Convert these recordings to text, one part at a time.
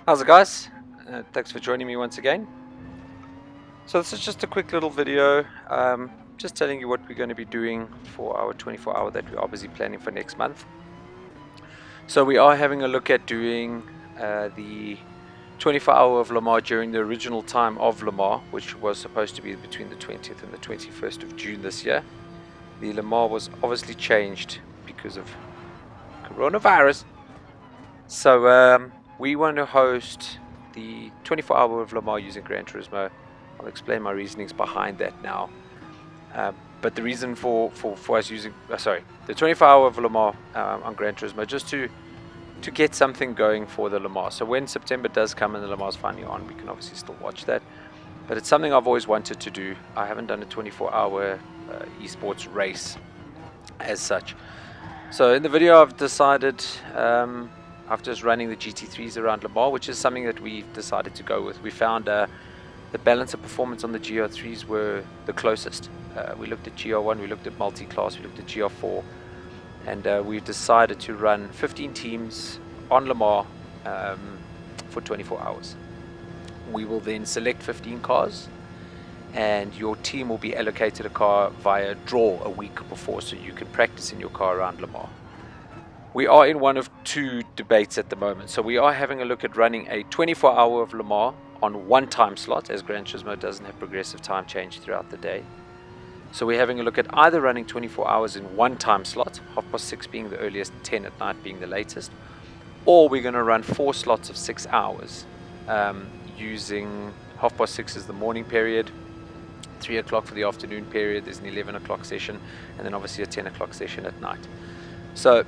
How's it, guys? Thanks for joining me once again. So this is just a quick little video, just telling you what we're going to be doing for our 24-hour that we're obviously planning for next month. So we are having a look at doing the 24-hour of Le Mans during the original time of Le Mans, which was supposed to be between the 20th and the 21st of June this year. The Le Mans was obviously changed because of coronavirus. So we want to host the 24-hour of Le Mans using Gran Turismo. I'll explain my reasonings behind that now. But the reason for us using, the 24-hour of Le Mans on Gran Turismo, just to get something going for the Le Mans. So when September does come and the Le Mans is finally on, we can obviously still watch that. But it's something I've always wanted to do. I haven't done a 24-hour esports race as such. So in the video I've decided, after just running the GT3s around Le Mans, which is something that we've decided to go with. We found the balance of performance on the GR3s were the closest. We looked at GR1, we looked at multi-class, we looked at GR4, and we've decided to run 15 teams on Le Mans for 24 hours. We will then select 15 cars, and your team will be allocated a car via draw a week before, so you can practice in your car around Le Mans. We are in one of two debates at the moment. So we are having a look at running a 24-hour of Le Mans on one time slot, as Gran Turismo doesn't have progressive time change throughout the day. So we're having a look at either running 24 hours in one time slot, 6:30 being the earliest, 10 at night being the latest, or we're going to run 4 slots of 6 hours, using 6:30 as the morning period, 3 o'clock for the afternoon period, there's an 11 o'clock session, and then obviously a 10 o'clock session at night. So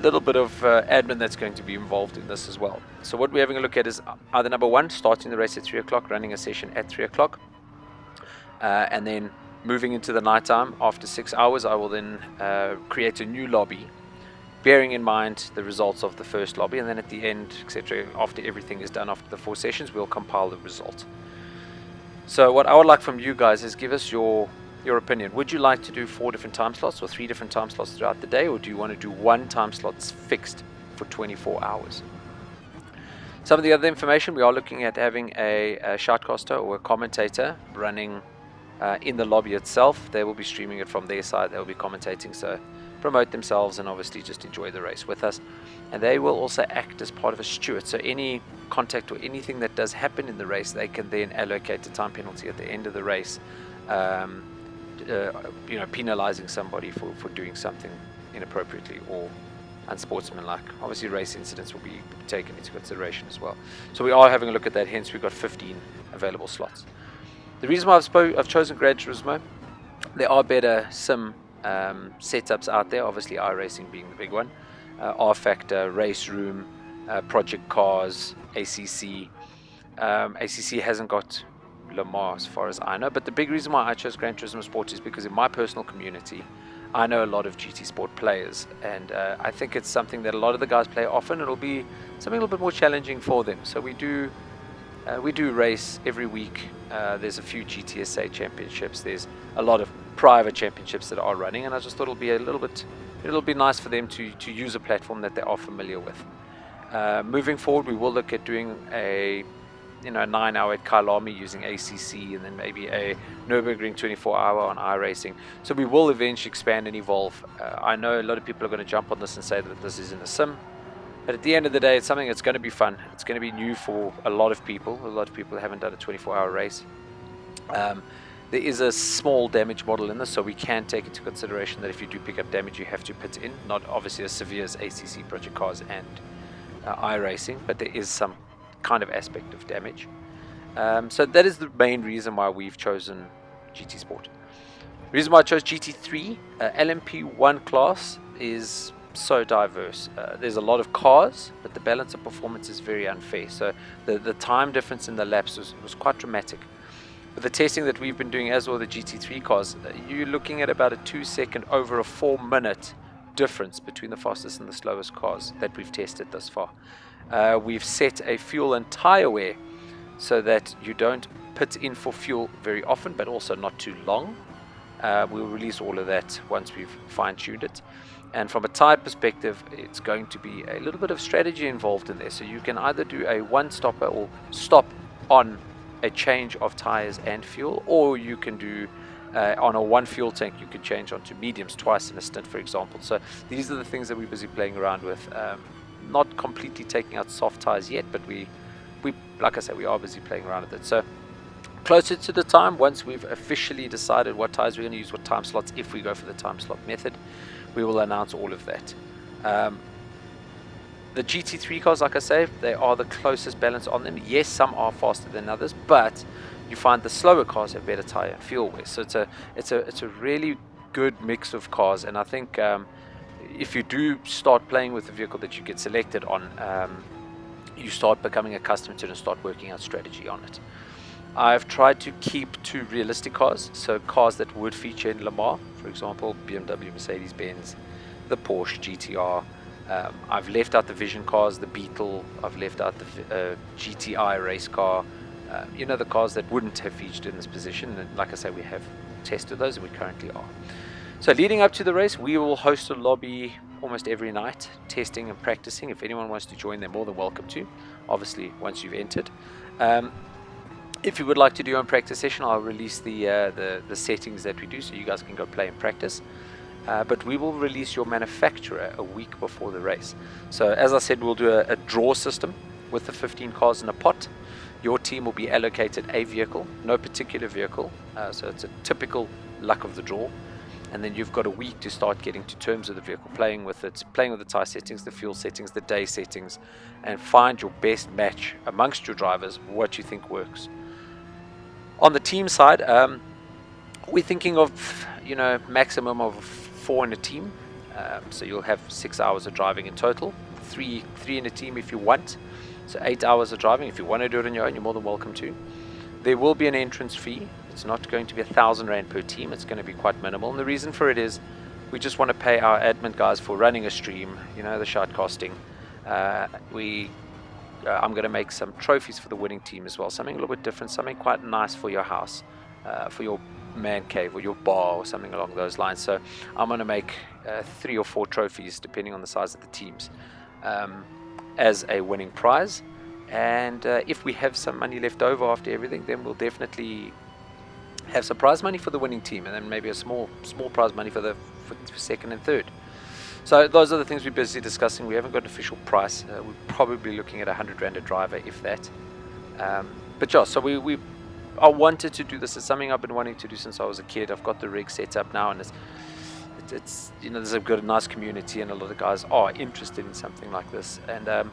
little bit of admin that's going to be involved in this as well. So what we're having a look at is either number 1, starting the race at 3 o'clock, running a session at 3 o'clock, and then moving into the night time. After 6 hours, I will then create a new lobby, bearing in mind the results of the first lobby, and then at the end, etc., after everything is done, after the 4 sessions, we'll compile the result. So what I would like from you guys is give us your opinion. Would you like to do 4 different time slots or 3 different time slots throughout the day, or do you want to do one time slot fixed for 24 hours? Some of the other information, we are looking at having a shoutcaster or a commentator running in the lobby itself. They will be streaming it from their side. They will be commentating, so promote themselves and obviously just enjoy the race with us. And they will also act as part of a steward, so any contact or anything that does happen in the race, they can then allocate a time penalty at the end of the race, penalizing somebody for doing something inappropriately or unsportsmanlike. Obviously race incidents will be taken into consideration as well. So we are having a look at that, hence we've got 15 available slots. The reason why I've chosen Gran Turismo, there are better sim setups out there, obviously iRacing being the big one, rFactor, Race Room, Project Cars, ACC. ACC hasn't got Le Mans as far as I know, but the big reason why I chose Gran Turismo Sport is because in my personal community I know a lot of GT Sport players, and I think it's something that a lot of the guys play often. It'll be something a little bit more challenging for them. So we do race every week. There's a few GTSA championships, there's a lot of private championships that are running, and I just thought it'll be nice for them to use a platform that they are familiar with. Moving forward, we will look at doing a 9-hour at Kyalami using ACC, and then maybe a Nürburgring 24-hour on iRacing. So we will eventually expand and evolve. I know a lot of people are going to jump on this and say that this isn't a sim, but at the end of the day, it's something that's going to be fun. It's going to be new for a lot of people. A lot of people haven't done a 24-hour race. There is a small damage model in this, so we can take into consideration that if you do pick up damage, you have to put in, not obviously as severe as ACC, Project Cars, and iRacing, but there is some kind of aspect of damage. So that is the main reason why we've chosen GT Sport. The reason why I chose GT3, LMP1 class is so diverse. There's a lot of cars, but the balance of performance is very unfair. So the time difference in the laps was quite dramatic. With the testing that we've been doing as well, the GT3 cars, you're looking at about a 2-second over a 4-minute difference between the fastest and the slowest cars that we've tested thus far. We've set a fuel and tire wear so that you don't put in for fuel very often, but also not too long. We'll release all of that once we've fine-tuned it. And from a tire perspective, it's going to be a little bit of strategy involved in there. So you can either do a one-stopper or stop on a change of tires and fuel, or you can do on a one fuel tank, you can change onto mediums twice in a stint, for example. So these are the things that we're busy playing around with. Not completely taking out soft tires yet, but we like I said, we are busy playing around with it. So closer to the time, once we've officially decided what tires we're going to use, what time slots, if we go for the time slot method, we will announce all of that. The GT3 cars, like I say, they are the closest balance on them. Yes, some are faster than others, but you find the slower cars have better tire and fuel wear. So it's a really good mix of cars, and I think if you do start playing with the vehicle that you get selected on, you start becoming accustomed to it and start working out strategy on it. I've tried to keep two realistic cars, so cars that would feature in Le Mans, for example, BMW, Mercedes-Benz, the Porsche GTR. I've left out the Vision cars, the Beetle. I've left out the GTI race car. You know, the cars that wouldn't have featured in this position. And like I say, we have tested those, and we currently are. So leading up to the race, we will host a lobby almost every night, testing and practicing. If anyone wants to join, they're more than welcome to, obviously, once you've entered. If you would like to do your own practice session, I'll release the settings that we do, so you guys can go play and practice. But we will release your manufacturer a week before the race. So as I said, we'll do a draw system with the 15 cars in a pot. Your team will be allocated a vehicle, no particular vehicle. So it's a typical luck of the draw. And then you've got a week to start getting to terms with the vehicle, playing with it, playing with the tire settings, the fuel settings, the day settings, and find your best match amongst your drivers, what you think works. On the team side, we're thinking of, maximum of 4 in a team. So you'll have 6 hours of driving in total, three in a team if you want. So 8 hours of driving. If you want to do it on your own, you're more than welcome to. There will be an entrance fee. It's not going to be 1,000 Rand per team. It's going to be quite minimal. And the reason for it is we just want to pay our admin guys for running a stream, the shoutcasting. I'm going to make some trophies for the winning team as well. Something a little bit different, something quite nice for your house, for your man cave or your bar or something along those lines. So I'm going to make 3 or 4 trophies, depending on the size of the teams, as a winning prize. And if we have some money left over after everything, then we'll definitely have some prize money for the winning team, and then maybe a small prize money for second and third. So those are the things we're busy discussing. We haven't got an official price. We're probably looking at 100 Rand a driver, if that. But yeah, so I wanted to do this. It's something I've been wanting to do since I was a kid. I've got the rig set up now, and it's there's a nice community, and a lot of guys are interested in something like this. And I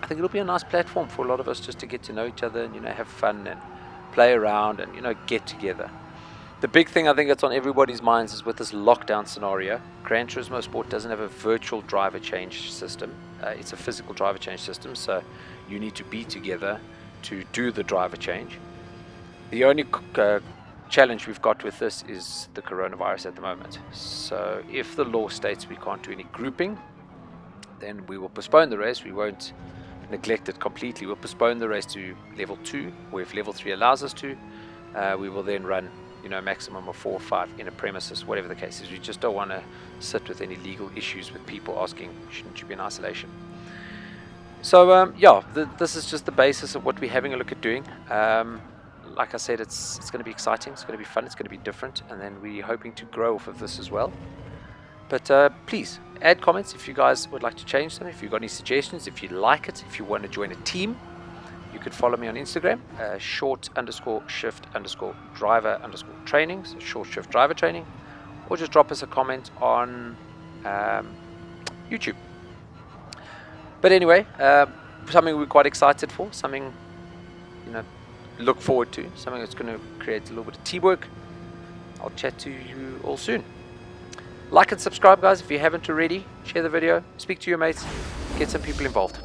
think it'll be a nice platform for a lot of us just to get to know each other and have fun and play around and get together. The big thing I think that's on everybody's minds is with this lockdown scenario, Gran Turismo Sport doesn't have a virtual driver change system. It's a physical driver change system, so you need to be together to do the driver change. The only challenge we've got with this is the coronavirus at the moment. So if the law states we can't do any grouping, then we will postpone the race. We won't neglect it completely. We'll postpone the race to level 2, or if level 3 allows us to, we will then run a maximum of 4 or 5 in a premises, whatever the case is. We just don't want to sit with any legal issues with people asking, shouldn't you be in isolation? So this is just the basis of what we're having a look at doing. Like I said, it's going to be exciting, it's going to be fun, it's going to be different, and then we're hoping to grow off of this as well. But please add comments if you guys would like to change something, if you've got any suggestions, if you like it, if you want to join a team. You could follow me on Instagram, short_shift_driver_training, so short shift driver training, or just drop us a comment on YouTube. But anyway, something we're quite excited for, something look forward to, something that's going to create a little bit of teamwork. I'll chat to you all soon. Like and subscribe, guys, if you haven't already. Share the video, speak to your mates, get some people involved.